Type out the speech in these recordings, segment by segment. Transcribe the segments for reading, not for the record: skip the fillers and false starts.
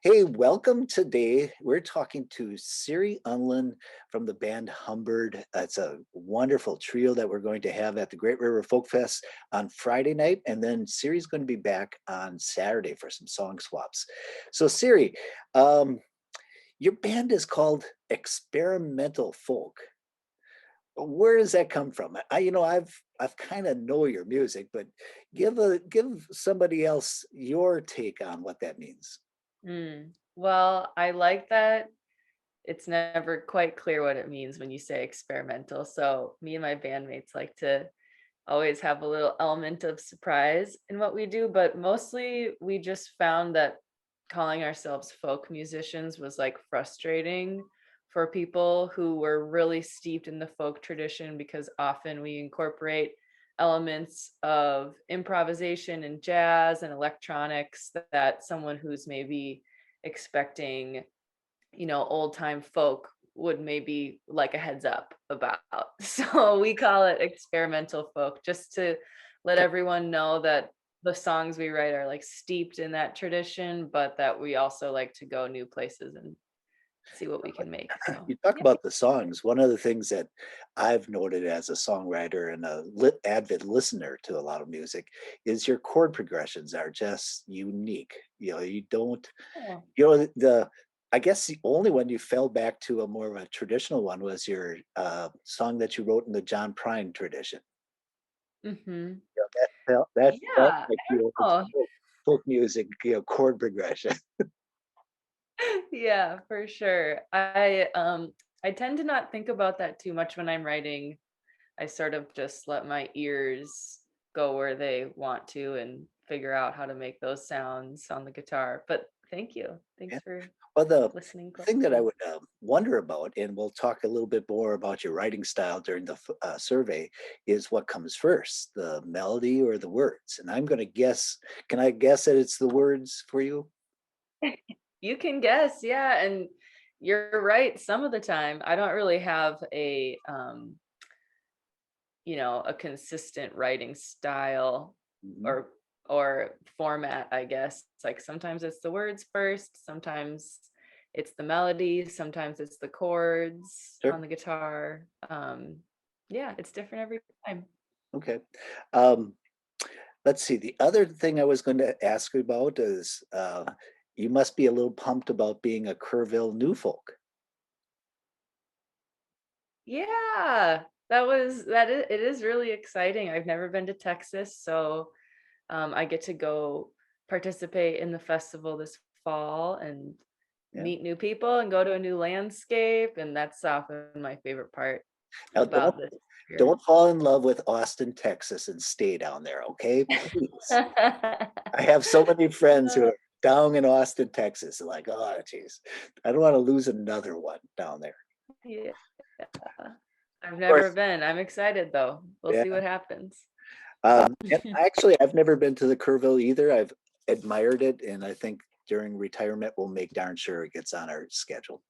Hey, welcome today. We're talking to Siri Undlin from the band Humbird. It's a wonderful trio that we're going to have at the Great River Folk Fest on Friday night. And then Siri's going to be back on Saturday for some song swaps. So, Siri, um, your band is called Experimental Folk. Where does that come from? I've kind of know your music, but give somebody else your take on what that means. Well, I like that it's never quite clear what it means when you say experimental. So me and my bandmates like to always have a little element of surprise in what we do, but mostly we just found that calling ourselves folk musicians was like frustrating for people who were really steeped in the folk tradition because often we incorporate elements of improvisation and jazz and electronics that someone who's maybe expecting, old time folk would maybe like a heads up about. So we call it experimental folk just to let everyone know that the songs we write are like steeped in that tradition, but that we also like to go new places and see what we can make. So, You talk yeah. about the songs. One of the things that I've noted as a songwriter and a avid listener to a lot of music is your chord progressions are just unique. You don't, Oh. I guess the only one you fell back to a more of a traditional one was your song that you wrote in the John Prine tradition. Mhm. That felt Yeah, like I don't know. folk music, chord progression. Yeah, for sure. I tend to not think about that too much when I'm writing. I sort of just let my ears go where they want to and figure out how to make those sounds on the guitar. But thank you. Yeah. Thanks for Well, the listening thing that I closely. would wonder about, and we'll talk a little bit more about your writing style during the survey, is what comes first, the melody or the words? And I'm going to guess, can I guess that it's the words for you? You can guess, yeah, and you're right. Some of the time, I don't really have a consistent writing style Mhm. or format, I guess. It's like sometimes it's the words first, sometimes it's the melody, sometimes it's the chords Sure. on the guitar. Yeah, it's different every time. Okay. Um, let's see. The other thing I was going to ask you about is you must be a little pumped about being a Kerrville New Folk. Yeah, it is really exciting. I've never been to Texas, so I get to go participate in the festival this fall and Yeah. meet new people and go to a new landscape, and that's often my favorite part Now, about this don't experience. fall in love with Austin, Texas, and stay down there. Okay, please. I have so many friends who Uh, are down in Austin, Texas. They're like, oh, geez, I don't want to lose another one down there. yeah, I've Of never course, been. I'm excited though. We'll yeah. see what happens. And actually, I've never been to the Kerrville either. I've admired it, and I think during retirement we'll make darn sure it gets on our schedule.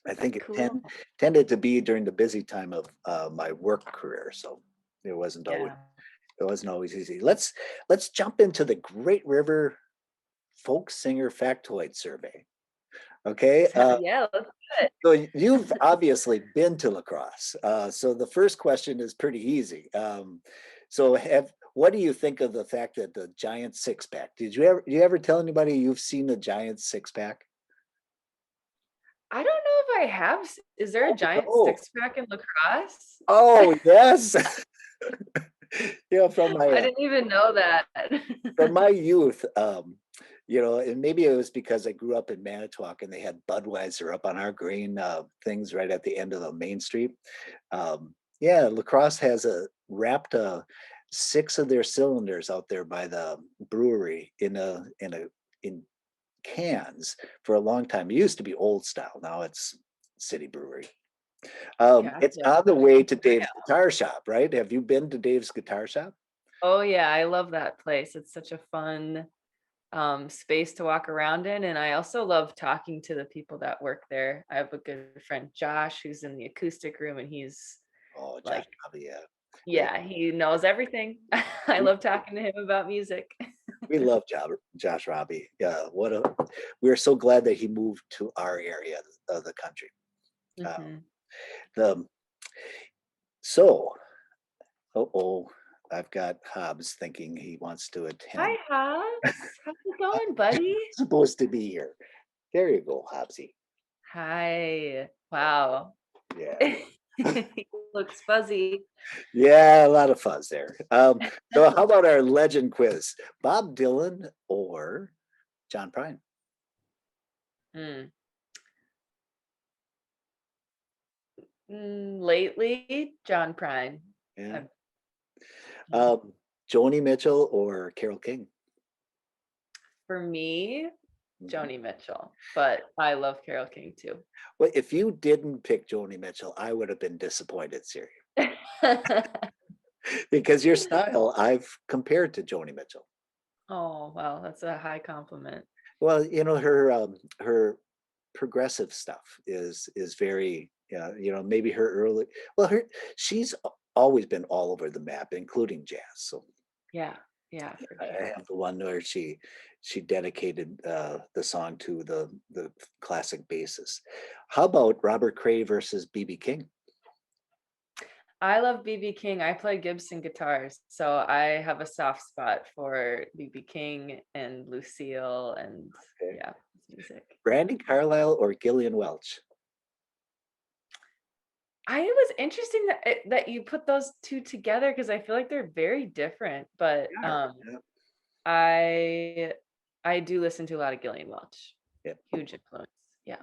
I think it Cool. tended to be during the busy time of my work career, so it Yeah. wasn't always easy. Let's jump into the Great River Folksinger Factoid survey. Okay. Yeah, let's do it. So you've obviously been to LaCrosse. So the first question is pretty easy. So what do you think of the fact that the giant six pack? You ever tell anybody you've seen a giant six pack? I don't know if I have. Is there a Oh giant no. six pack in lacrosse? Oh yes. From my I didn't even know that. from my youth, and maybe it was because I grew up in Manitowoc and they had Budweiser up on our green things right at the end of the main street. Yeah, Lacrosse has wrapped six of their cylinders out there by the brewery in cans for a long time. It used to be old style. Now it's City Brewery. It's Gotcha. on the way to Dave's Guitar Shop, right? Have you been to Dave's Guitar Shop? Oh yeah, I love that place. It's such a fun space to walk around in, and I also love talking to the people that work there. I have a good friend Josh who's in the acoustic room, and he's Oh, Josh, like, probably, yeah. Yeah. yeah, he knows everything. I love talking to him about music. We love Josh Robbie. Yeah, we're so glad that he moved to our area of the country. Uh, Mhm. the so oh, I've got Hobbs thinking he wants to Hi, attend. Hobbs. How's it going, buddy? Supposed to be here. There you go, Hobbsy. Hi. Wow. Yeah. He looks fuzzy. Yeah, a lot of fuzz there. So how about our legend quiz? Bob Dylan or John Prine? Mm. Lately, John Prine. Yeah. I've- mm. Um, Joni Mitchell or Carole King? For me, Mhm. Joni Mitchell, but I love Carole King too. Well, if you didn't pick Joni Mitchell, I would have been disappointed, Siri, because your style I've compared to Joni Mitchell. Oh, wow, that's a high compliment. Well, her progressive stuff is very, yeah, maybe her early, well, she's always been all over the map, including jazz. So Yeah, yeah, for I sure. have the one where she dedicated the song to the classic basis. How about Robert Cray versus BB King? I love BB King. I play Gibson guitars, so I have a soft spot for BB King and Lucille and Okay. yeah, his music. Brandy Carlisle or Gillian Welch? I it was interesting that you put those 2 together because I feel like they're very different, but, Yeah. Yeah. I I do listen to a lot of Gillian Welch. Yeah. Huge influence. Yeah.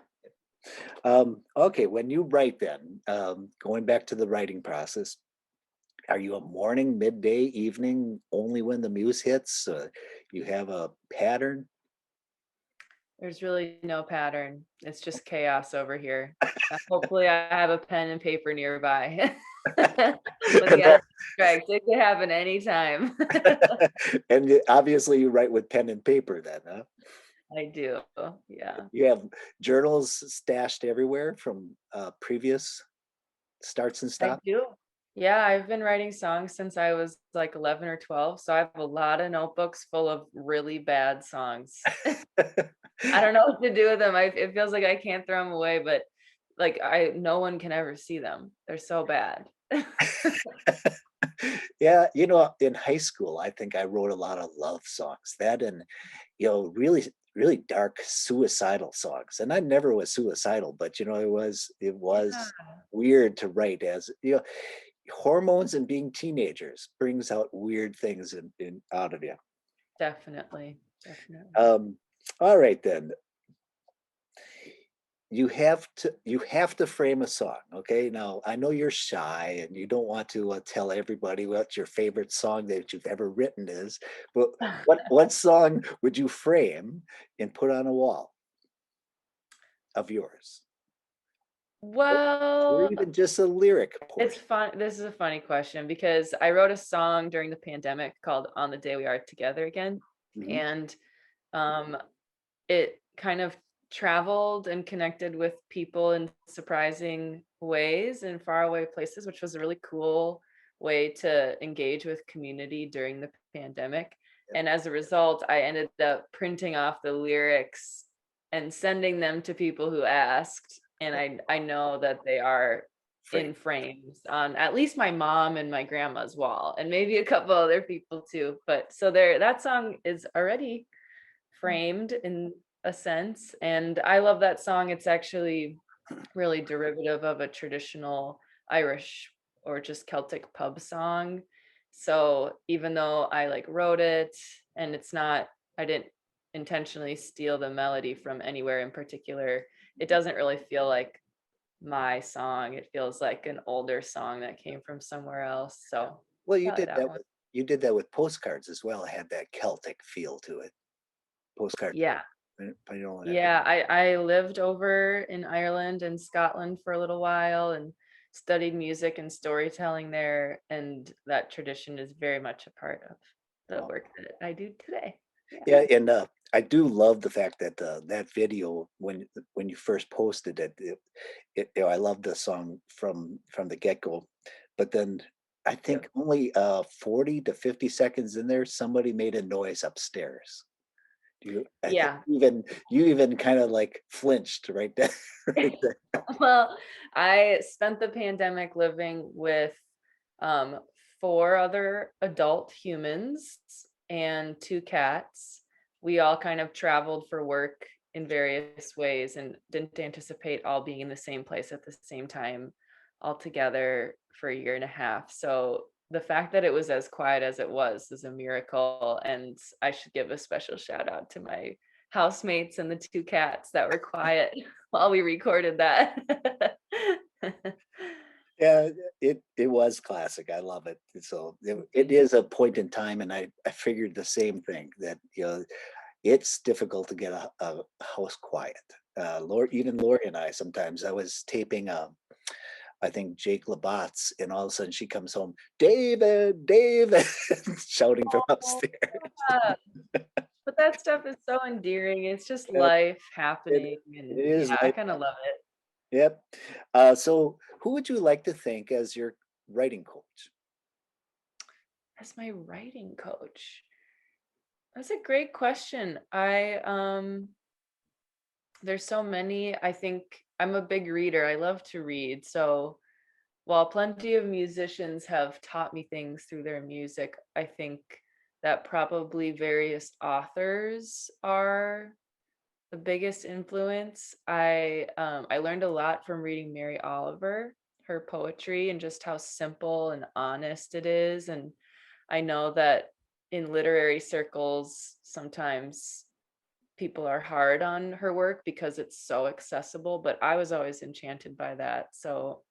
Okay, when you write then, going back to the writing process, are you a morning, midday, evening, only when the muse hits? You have a pattern? There's really no pattern. It's just chaos over here. Hopefully, I have a pen and paper nearby. But And yeah, strikes. It could happen anytime. obviously you write with pen and paper then, huh? I do. Yeah, You have journals stashed everywhere from previous starts and I stops? do. Yeah, I've been writing songs since I was like 11 or 12. So I have a lot of notebooks full of really bad songs. I don't know what to do with them. It feels like I can't throw them away, but like no one can ever see them. They're so bad. Yeah, in high school, I think I wrote a lot of love songs. That and really, really dark suicidal songs. And I never was suicidal, but it was Yeah, weird to write as hormones and being teenagers brings out weird things in out of you. definitely. Definitely. Um, all right then. You have to frame a song. Okay, now I know you're shy and you don't want to tell everybody what your favorite song that you've ever written is, but what song would you frame and put on a wall of yours, or, or Well, even just a lyric it's portion? fun. This is a funny question because I wrote a song during the pandemic called On the Day We Are Together Again. Mhm. And um, it kind of traveled and connected with people in surprising ways in faraway places, which was a really cool way to engage with community during the pandemic. And as a result, I ended up printing off the lyrics and sending them to people who asked. And I know that they are Frame. in frames on at least my mom and my grandma's wall, and maybe a couple other people too. But so there, that song is already framed in a sense, and I love that song. It's actually really derivative of a traditional Irish or just Celtic pub song. So even though I like wrote it and it's not, I didn't intentionally steal the melody from anywhere in particular, it doesn't really feel like my song. It feels like an older song that came from somewhere else. So Well, probably that one. you did that with postcards as well. It had that Celtic feel to it. Postcard, Yeah. and Yeah, I lived over in Ireland and Scotland for a little while and studied music and storytelling there, and that tradition is very much a part of the oh, work that I do today. Yeah. yeah, and I do love the fact that that video when you first posted it, I love the song from the get go, but then I think Yep. only 40 to 50 seconds in there, somebody made a noise upstairs. I think Yeah. you even kind of like flinched right there. Right there. Well, I spent the pandemic living with um, 4 other adult humans and 2 cats. We all kind of traveled for work in various ways and didn't anticipate all being in the same place at the same time all together for a year and a half. So the fact that it was as quiet as it was is a miracle, and I should give a special shout out to my housemates and the 2 cats that were quiet while we recorded that. Yeah, it was classic. I love it. So it Mhm. is a point in time, and I figured the same thing that it's difficult to get a house quiet. Even Lori and I sometimes I was taping I think Jake Labatt's, and all of a sudden she comes home, David, David, shouting from Oh, upstairs. yeah. But that stuff is so endearing. It's just Yep, life it happening, it and is yeah, I like kinda love it. yep. So who would you like to think as your writing coach? As my writing coach, that's a great question. There's so many. I think I'm a big reader. I love to read. So while plenty of musicians have taught me things through their music, I think that probably various authors are the biggest influence. I learned a lot from reading Mary Oliver, her poetry, and just how simple and honest it is. And I know that in literary circles, sometimes people are hard on her work because it's so accessible, but I was always enchanted by that. So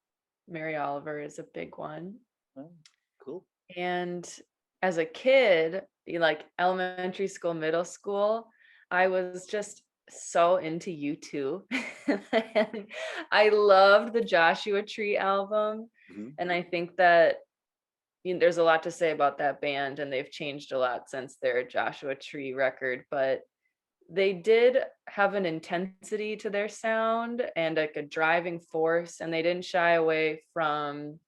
Mary Oliver is a big one. Oh, cool. And as a kid, like elementary school, middle school, I was just so into U2. And I loved the Joshua Tree album. Mhm. And I think that there's a lot to say about that band, and they've changed a lot since their Joshua Tree record. But they did have an intensity to their sound and like a driving force, and they didn't shy away from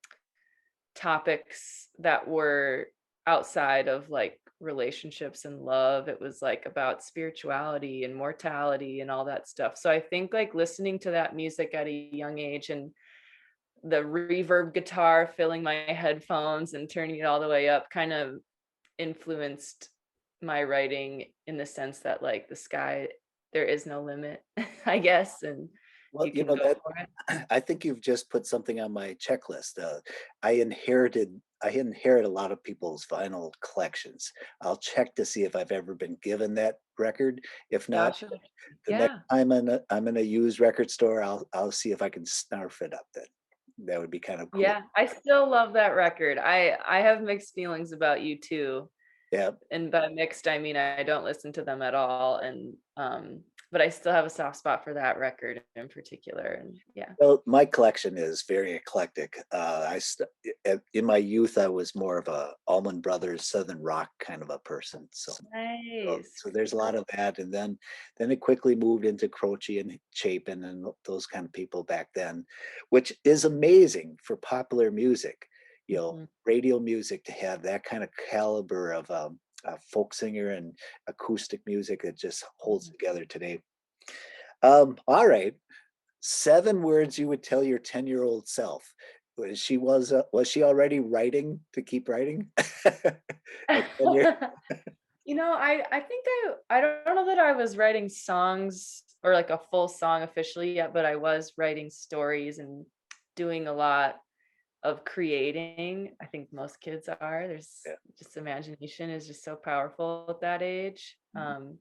topics that were outside of like relationships and love. It was like about spirituality and mortality and all that stuff. So I think like listening to that music at a young age and the reverb guitar filling my headphones and turning it all the way up kind of influenced my writing in the sense that like the sky, there is no limit, I guess, and Well, you can go that for it. I think you've just put something on my checklist. I inherit a lot of people's vinyl collections. I'll check to see if I've ever been given that record. If not, Joshua Tree. the next Yeah. time I'm in a used record store, I'll see if I can snarf it up then. That would be kind of cool. Yeah, I still love that record. I have mixed feelings about you too, Yeah. and by mixed, I mean I don't listen to them at all, and, but I still have a soft spot for that record in particular, and yeah. Well, my collection is very eclectic. In my youth, I was more of a Allman Brothers Southern rock kind of a person. Nice. So there's a lot of that, and then it quickly moved into Croce and Chapin and those kind of people back then, which is amazing for popular music. Mhm, Radio music to have that kind of caliber of folk singer and acoustic music that just holds mhm. together today. All right, 7 words you would tell your 10-year-old self. Was she already writing to keep writing? At 10 years? I think I don't know that I was writing songs or like a full song officially yet, but I was writing stories and doing a lot of creating. I think most kids are. There's Yeah. just imagination is just so powerful at that age. Mhm.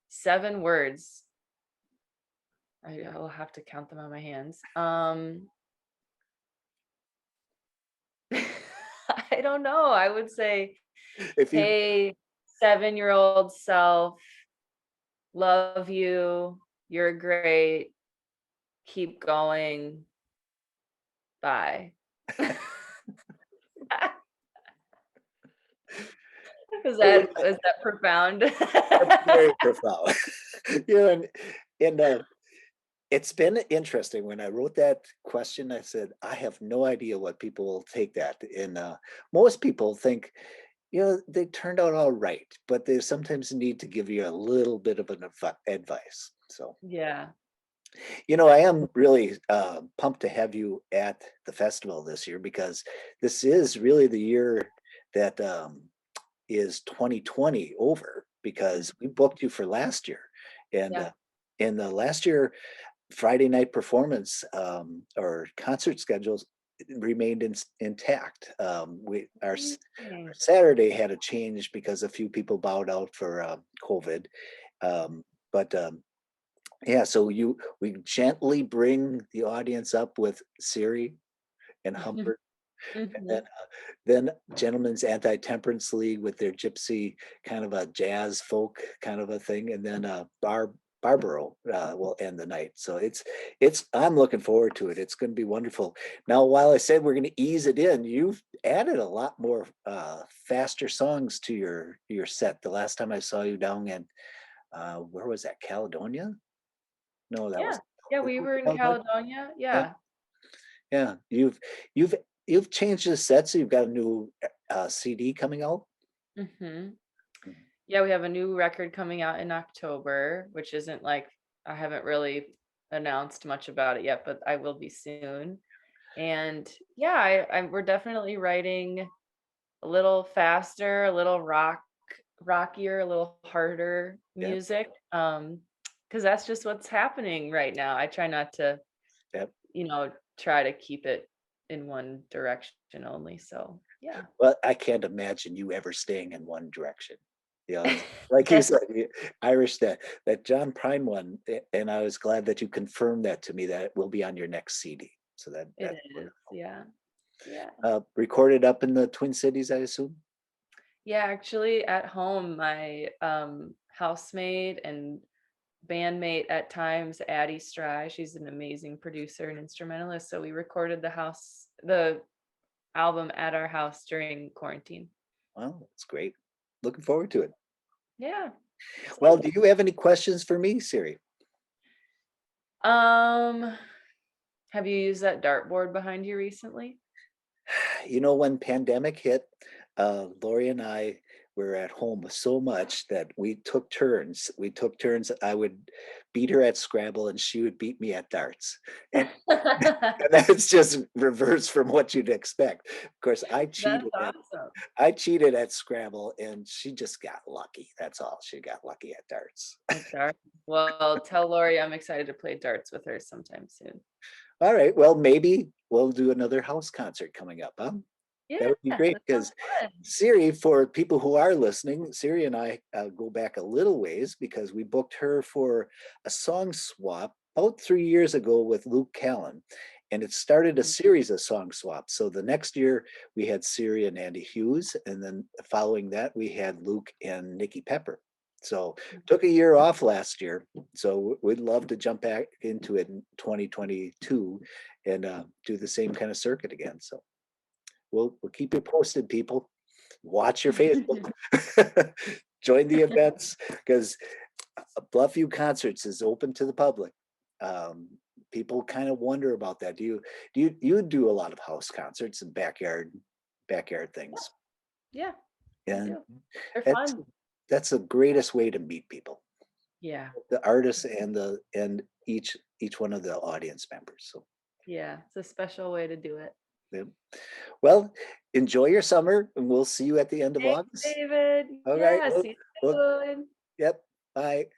7 words. I'll have to count them on my hands. I don't know. I would say, If you hey, 7-year-old self, love you. You're great. Keep going. Bye. Was that profound? That's very profound. You know, and It's been interesting. When I wrote that question, I said, I have no idea what people will take that. And most people think, they turned out all right, but they sometimes need to give you a little bit of an advice. So, Yeah. I am really pumped to have you at the festival this year because this is really the year that is 2020 over Mm, because we booked you for last year. And yeah. in the last year, Friday night performance or concert schedules remained intact. Our Amazing. Saturday had a change because a few people bowed out for COVID. But yeah, so we gently bring the audience up with Siri and Humbert, and Mhm. then Gentlemen's Anti-Temperance League with their gypsy kind of a jazz folk kind of a thing, and then Barbaro will end the night. So it's I'm looking forward to it. It's going to be wonderful. Now, while I said we're going to ease it in, you've added a lot more faster songs to your set. The last time I saw you down in where was that? Caledonia? No, that Yeah. was Yeah, was we it were in Caledonia. Caledonia. Yeah, Yeah. yeah. You've you've changed the set, so you've got a new CD coming out. Mhm. Mhm. Yeah, we have a new record coming out in October, which isn't like I haven't really announced much about it yet, but I will be soon. And yeah, we're definitely writing a little faster, a little rockier, a little harder Yep, music. Because that's just what's happening right now. I try not to, yep. try to keep it in one direction only. So yeah. Well, I can't imagine you ever staying in one direction. Like you said, Irish that John Prine one, and I was glad that you confirmed that to me that it will be on your next CD. So It that's is. Yeah. Yeah. recorded up in the Twin Cities, I assume. Yeah, actually at home, my housemate and bandmate at times, Addie Stry, she's an amazing producer and instrumentalist. So we recorded the album at our house during quarantine. Well, that's great. Looking forward to it. Yeah. Well, Same. do you have any questions for me, Siri? Um, have you used that dartboard behind you recently? When pandemic hit, Lori and I were at home so much that we took turns. We took turns. I would beat her at Scrabble, and she would beat me at darts. And, and that's just reverse from what you'd expect. Of course, That's awesome. I cheated at Scrabble, and she just got lucky. That's all. She got lucky at darts. At darts. Well, tell Lori I'm excited to play darts with her sometime soon. All right. Well, maybe we'll do another house concert coming up, huh? That Yeah, would be great that sounds because fun. Siri, for people who are listening, Siri and I go back a little ways because we booked her for a song swap about 3 years ago with Luke Callan. And it started a Mhm. series of song swaps. So the next year we had Siri and Andy Hughes. And then following that, we had Luke and Nikki Pepper. So took a year off last year. So we'd love to jump back into it in 2022 and do the same kind of circuit again. So we'll keep you posted, people. Watch your Facebook. Join the events because Bluffview Concerts is open to the public. Um, People kind of wonder about that. Do you do a lot of house concerts and backyard Yeah, things? yeah, I And do. They're that's fun. that's the greatest way to meet people, Yeah. the artists and each one of the audience members. So Yeah, it's a special way to do it. yeah. Well, enjoy your summer, and we'll see you at the end of Thanks, August. David. All right. Yeah, see you Well, soon. yep. Bye.